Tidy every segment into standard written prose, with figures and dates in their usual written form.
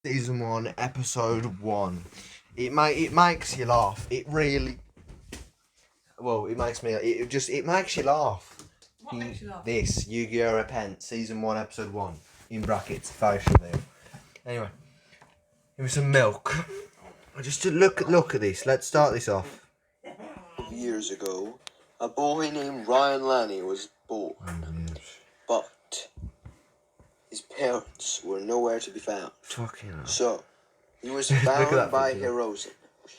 Season 1, Episode 1. It makes you laugh. It really... Well, it makes me... It makes you laugh. What makes you laugh? This, Yugioh Repent, Season 1, Episode 1. In brackets, facial there. Anyway. Give me some milk. Just to look at this. Let's start this off. Years ago, a boy named Ryan Lanny was born. But his parents were nowhere to be found. Fucking hell. So, he was found by picture. Hirozen.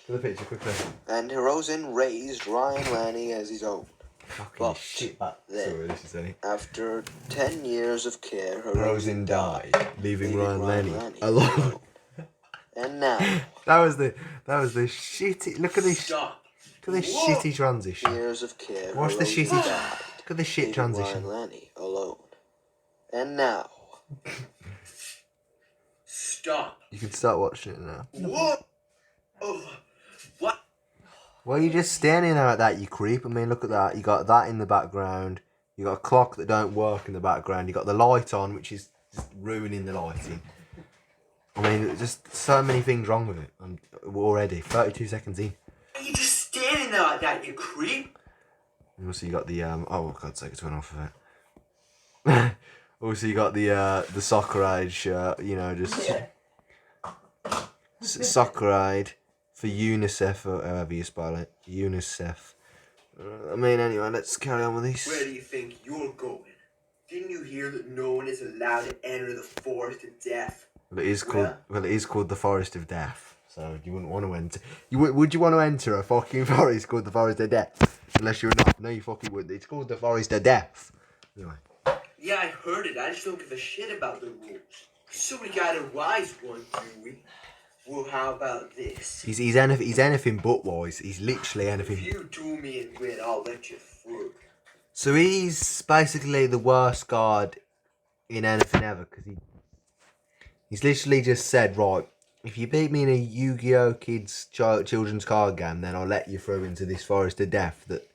Look at the picture, quickly. And Hirozen raised Ryan Lanny as his own. Fucking shit. Sorry, this is any. After 10 years of care, Hirozen died, leaving Ryan Lanny alone. And now, that was the shitty. Look at this. stop. Look at this shitty transition. Years of care. Watch the Hirozen shitty. died, Look at the shit leaving transition. Ryan Lanny alone. And now, stop. You can start watching it now. What? Oh, what? Why are you just standing there like that, you creep? I mean, look at that. You got that in the background. You got a clock that don't work in the background. You got the light on, which is just ruining the lighting. I mean, just so many things wrong with it. I'm already 32 seconds in. Are you just standing there like that, you creep? And also, you got the oh, for God's sake, it's went off of it. Also, you got the Soccer Aid shirt. You know, just Soccer Aid for UNICEF or however you spell it. UNICEF. I mean, anyway, let's carry on with this. Where do you think you're going? Didn't you hear that no one is allowed to enter the forest of death? Well, it is called the Forest of Death. So you wouldn't want to enter. Would you want to enter a fucking forest called the Forest of Death? Unless you're not. No, you fucking wouldn't. It's called the Forest of Death. Anyway. Yeah, I heard it. I just don't give a shit about the rules. So we got a wise one, do we? Well, how about this? He's anything but wise. He's literally anything. If you do me and win, I'll let you through. So he's basically the worst guard in anything ever, because he's literally just said, right, if you beat me in a Yu-Gi-Oh! Children's card game, then I'll let you through into this Forest of Death that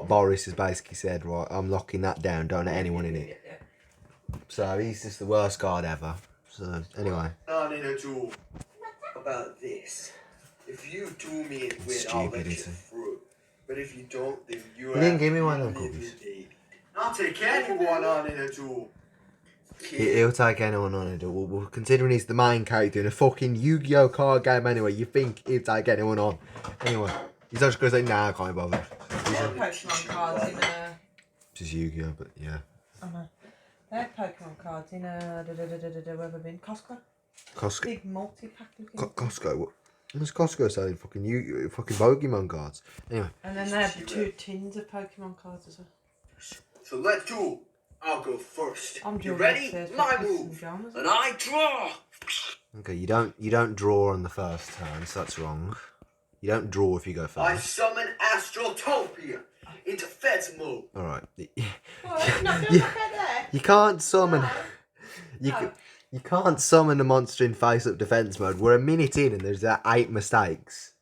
Boris has basically said, right, I'm locking that down, don't let anyone in it. So he's just the worst guard ever. So anyway. Not in a duel. How about this? If you do me and win, I'll let you through. But if you don't, then you didn't give me one of them cookies. I'll take anyone on in a duel. He'll take anyone on it. Well, considering he's the main character in a fucking Yu-Gi-Oh! Card game anyway, you think he'd take anyone on. Anyway, he's just going to say, nah, I can't be bothered. They had Pokemon cards in a... Just Yu-Gi-Oh! But yeah. I know. They had Pokemon cards in a... where have I been? Costco? Costco? Big multi-pack looking. Costco? What? What's Costco selling? Fucking Pokemon cards. Anyway. And then they had 2 tins of Pokemon cards as well. So let's duel. I'll go first. You ready? My move. And I draw. Okay, you don't draw on the first turn, so that's wrong. You don't draw if you go first. I summon Astrotopia into fence mode. Alright. Well, not doing there. You can't summon... You can't summon a monster in face-up defense mode. We're a minute in and there's 8 mistakes.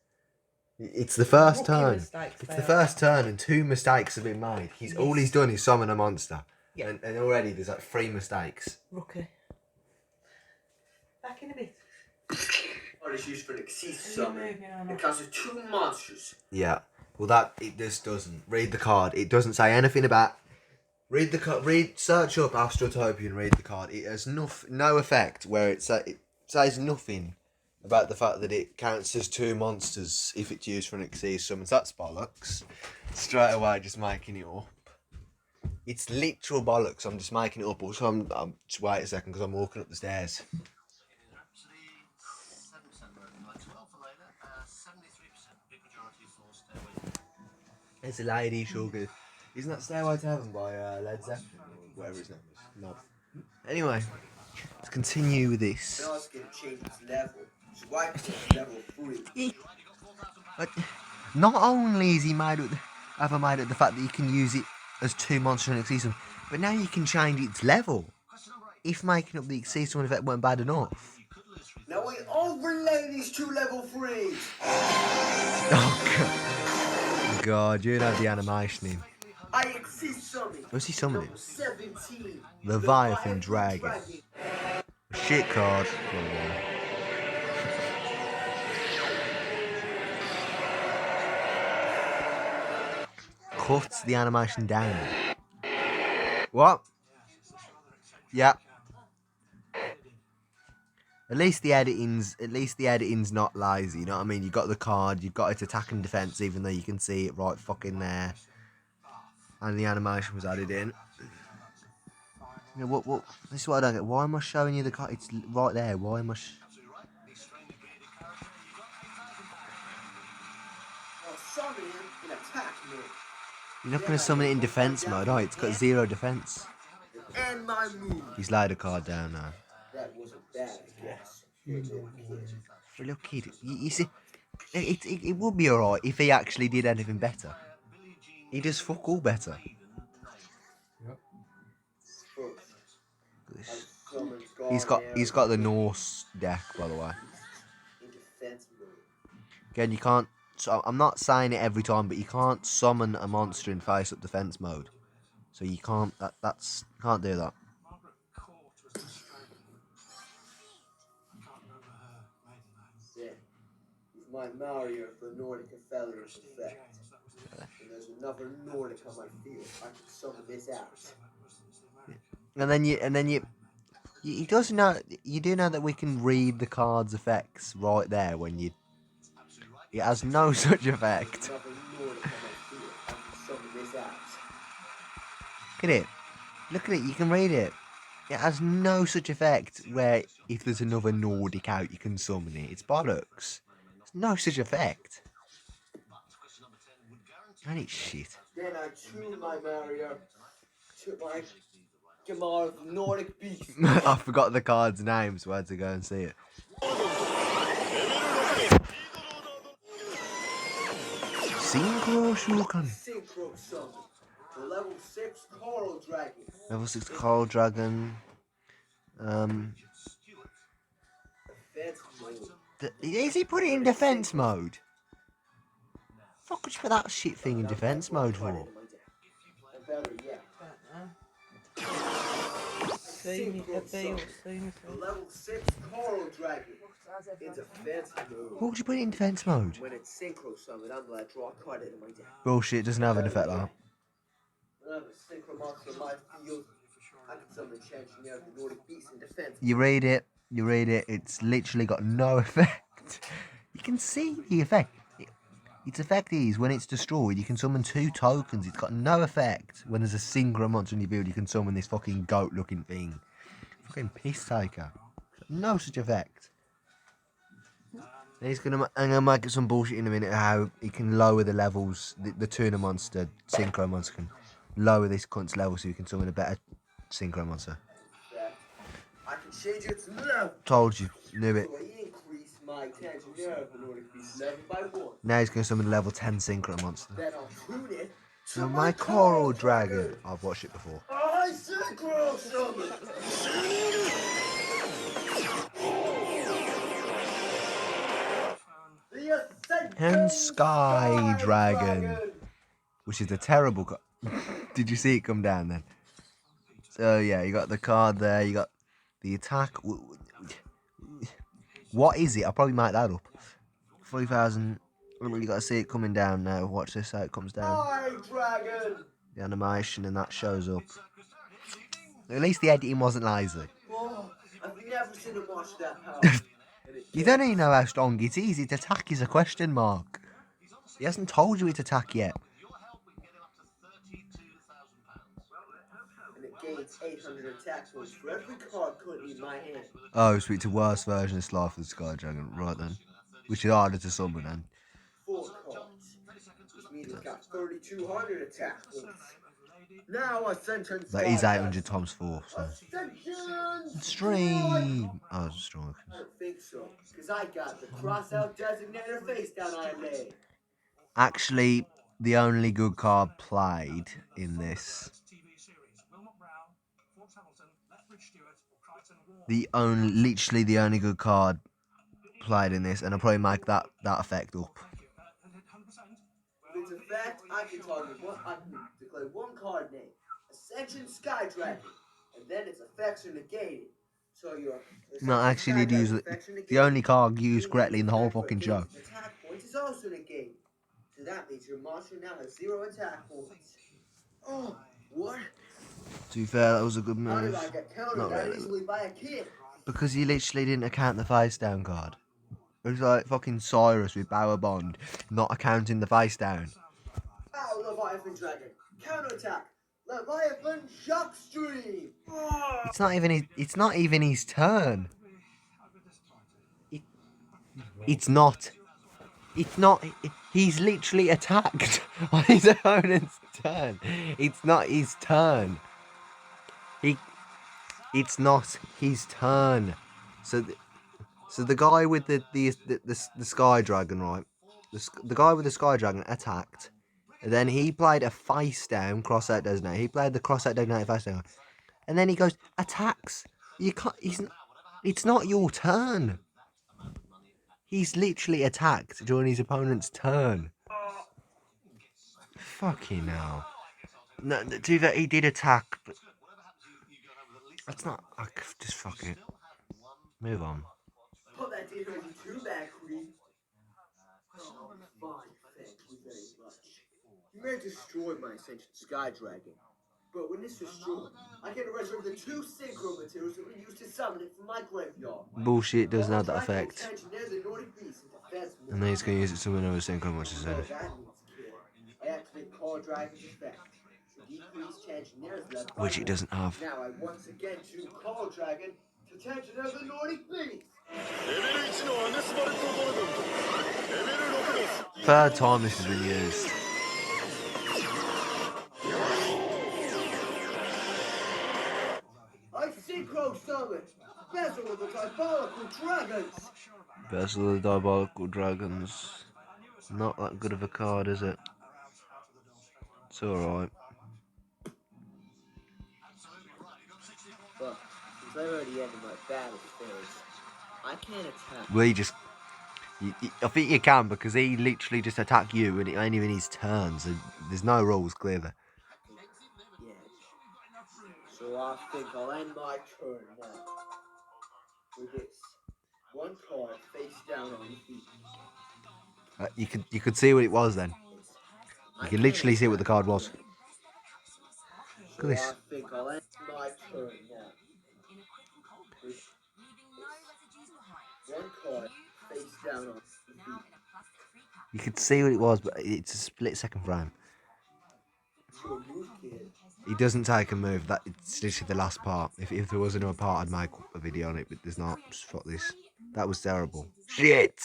It's the first turn. It's the first turn and 2 mistakes have been made. All he's done is summon a monster. Yeah. And already there's like 3 mistakes. Rookie. Back in a bit. Or it's used for an excess summon. It counts as 2 monsters. Yeah. Well, it just doesn't. Read the card. It doesn't say anything about... Read the card. Search up Astrotopia and read the card. It has no effect where it says nothing about the fact that it counts as 2 monsters if it's used for an excess summon. That's bollocks. Straight away, just making it up. It's literal bollocks. I'm just making it up. Also, I'm just wait a second because I'm walking up the stairs. It's a lady, sugar. Isn't that Stairway to Heaven by Led Zeppelin or whatever his name is? No. Anyway, let's continue with this. Now it's going to change its level. So why level 3? Not only is he made it the fact that you can use it as 2 monsters in Exceedum, but now you can change its level. If making up the Exceedum effect weren't bad enough. Now we overlay these 2 level 3s. Oh God, you don't have the animation in. I exceed summon. What's he summoning? 17. Leviathan Dragon. Shit card. cuts the animation down. What? Yeah. At least the editing's not lazy, you know what I mean? You got the card, you've got its attack and defense, even though you can see it right fucking there. And the animation was added in. You know, what this is what I don't get. Why am I showing you the card? It's right there. Why am I You're not going to summon it in defense mode, oh, it's got 0 defense. And my move. He's laid a card down now. That wasn't bad, I guess. Hey, little kid. For a little kid, you see, it would be alright if he actually did anything better. He does fuck all better. He's got the Norse deck, by the way. Again, you can't. So I'm not saying it every time, but you can't summon a monster in face up defense mode. So you can't. Can't do that. My Mario for Nordic Affiliate effect. And there's another Nordic on my field. I can summon this out. And then you does know. You do know that we can read the card's effects right there when you. It has no such effect. Another Nordic on my field. I can summon this out. Look at it. Look at it. You can read it. It has no such effect where if there's another Nordic out, you can summon it. It's bollocks. There's no such effect. And it's shit. Then I tuned my Mario to my Gamal Nordic Beast. I forgot the card's name, so I had to go and see it. Synchro Shuriken. Synchro Summon. The level 6 Coral Dragon. Level 6 Coral Dragon. Defense mode. Is he put it in defense mode? Fuck would you put that shit thing in defense mode for? And better yet, the level 6 Coral Dragon. In defense mode. What would you put it in defense mode? When it's synchro summon, I'm gonna draw a card into my deck. Bullshit, doesn't have an effect like that. When I have a synchro monster in my field, I can summon Changeling out the Nordic Beast in defense. You read it, it's literally got no effect. You can see the effect. Its effect is when it's destroyed, you can summon 2 tokens. It's got no effect. When there's a synchro monster in your build, you can summon this fucking goat looking thing. Fucking piss taker. No such effect. I'm gonna make it some bullshit in a minute how he can lower the levels. The tuna monster, synchro monster can lower this cunt's level so you can summon a better synchro monster. I can change its level. Told you, knew it. So I increase my Tangier of the Nordic Beast level by 1. Now he's gonna summon a level 10 synchro monster. Then I'll tune it to Now my Coral Dragon. I've watched it before. I synchro summon. And Sky Dragon, which is a terrible card. Did you see it come down then? So yeah, you got the card there. You got the attack. What is it? I'll probably make that up. 3,000. You got to see it coming down now. Watch this how it comes down. Dragon. The animation and that shows up. At least the editing wasn't lazy. Oh, I've never seen him watch that power. You don't even know how strong it is. Its attack is a question mark. He hasn't told you its attack yet. And it gains 800 attack points for every card currently in my hand. Oh, so it's a worse version of Slife of the Sky Dragon. Right then. Which is harder to summon then. 4 cards. Which means it's got 3,200 attack points. Now a sentence. That is 800 times 4, so. Stream! Oh, it's strong. I don't think so, because I got the cross-out designator face down I lay. Actually, the only good card played in this. Literally the only good card played in this, and I'll probably make that effect up. With its effect, I can declare one card name, Ascension Sky Dragon, and then its effects are negated. So your No, actually, the only card used correctly in the whole fucking show. Attack points is also negated. So that means your monster now has 0 attack points. Oh, what? To be fair, that was a good How did move. I get countered Not that really. easily by a kid? Because he literally didn't account the face down card. It was like fucking Cyrus with Bower Bond, not accounting the face down. Ow, Leviathan Dragon! Counterattack! Leviathan Shock Stream! It's not even his turn. It's not. It's not. He's literally attacked on his opponent's turn. It's not his turn. It's not his turn. So the guy with the sky dragon, right? The guy with the sky dragon attacked. And then he played a face down cross out designated. He played the cross out designated face down. And then he goes attacks. You can't. It's not your turn. He's literally attacked during his opponent's turn. Fucking hell. No, to be fair, he did attack, but that's not. Just fuck it. Move on. Oh, that didn't hurt you too bad, Creed. Oh, fine, thank you very much. You may have destroyed my Ascension Sky Dragon, but when it's destroyed, I can resurrect the 2 synchro materials that were used to summon it from my graveyard. Bullshit doesn't have that Dragon will effect. change near the Nordic beast into defense from And then he's going to use it to win over synchro, much as You know said. what that means, kid. I activate Call Dragon's effect to decrease Tangineer's level by Which it 1. doesn't have. Now I once again choose Call Dragon to Tangineer the Nordic beast. Third time this has been used. I synchro summon Bezel of the Diabolical Dragons. Vessel of the Diabolical Dragons. Not that good of a card, is it? It's alright. But since I already ended my battle phase, I can't attack. We just. I think you can because he literally just attacked you and it ain't even his turn, so there's no rules clearly. Yeah. So I think I'll end my turn now. With this. 1 card face down on the feet. You could see what it was then. You can literally see what the card was. Look at this. I think I'll end my turn now. With 1 card face down on the feet. You could see what it was, but it's a split second frame. It's your move, kid. He doesn't take a move. That it's literally the last part. If there was another part, I'd make a video on it, but there's not. Just fuck this. That was terrible. Shit.